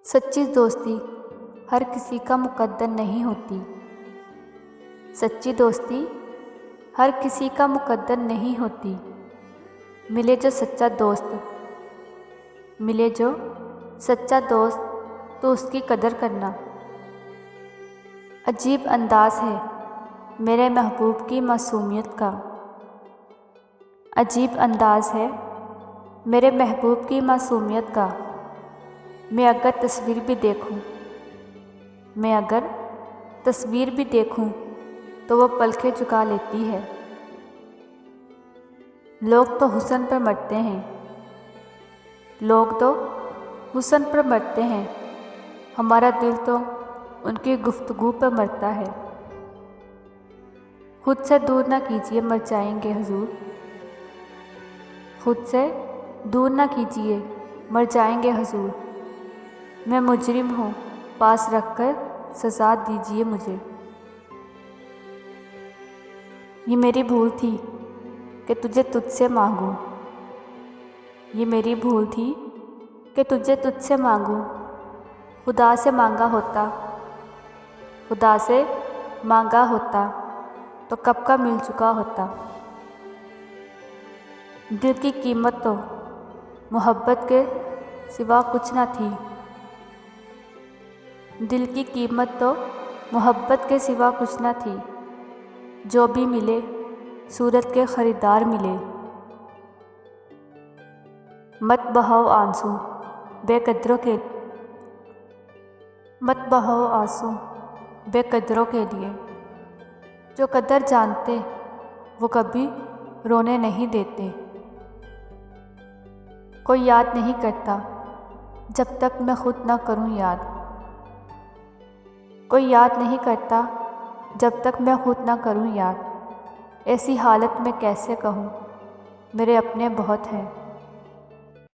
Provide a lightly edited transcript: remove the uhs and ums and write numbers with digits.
सच्ची दोस्ती हर किसी का मुकद्दर नहीं होती। सच्ची दोस्ती हर किसी का मुकद्दर नहीं होती। मिले जो सच्चा दोस्त, मिले जो सच्चा दोस्त तो उसकी कदर करना। अजीब अंदाज़ है मेरे महबूब की मासूमियत का। अजीब अंदाज़ है मेरे महबूब की मासूमियत का। मैं अगर तस्वीर भी देखूं तो वो पलकें झुका लेती है। लोग तो हुस्न पर मरते हैं, लोग तो हुस्न पर मरते हैं, हमारा दिल तो उनकी गुफ्तगू पर मरता है। खुद से दूर ना कीजिए, मर जाएंगे हुजूर। खुद से दूर ना कीजिए, मर जाएंगे हुजूर। मैं मुजरिम हूँ, पास रखकर सज़ा दीजिए मुझे। ये मेरी भूल थी कि तुझे तुझसे मांगूं। ये मेरी भूल थी कि तुझे तुझसे मांगूं। खुदा से मांगा होता, खुदा से मांगा होता तो कब का मिल चुका होता। दिल की कीमत तो मोहब्बत के सिवा कुछ ना थी। दिल की कीमत तो मोहब्बत के सिवा कुछ ना थी। जो भी मिले सूरत के ख़रीदार मिले। मत बहाओ आंसू बेकदरों के, मत बहाओ आंसू बेकदरों के लिए। जो कदर जानते वो कभी रोने नहीं देते। कोई याद नहीं करता जब तक मैं खुद ना करूं याद। कोई याद नहीं करता जब तक मैं खुद ना करूं याद। ऐसी हालत में कैसे कहूं मेरे अपने बहुत हैं।